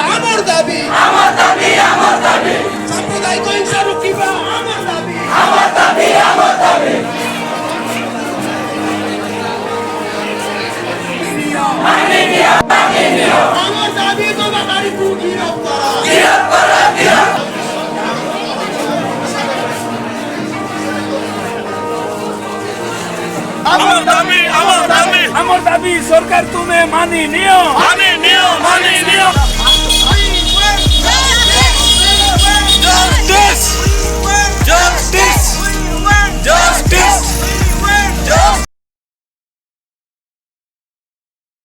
আমার দাবি সাম্প্রদায়িক হিংসা রুখিবা আমার দাবি আমার দাবি তোমাকে গিরফ করা আমার দাবি সরকার তুমি মানি নিও Justice!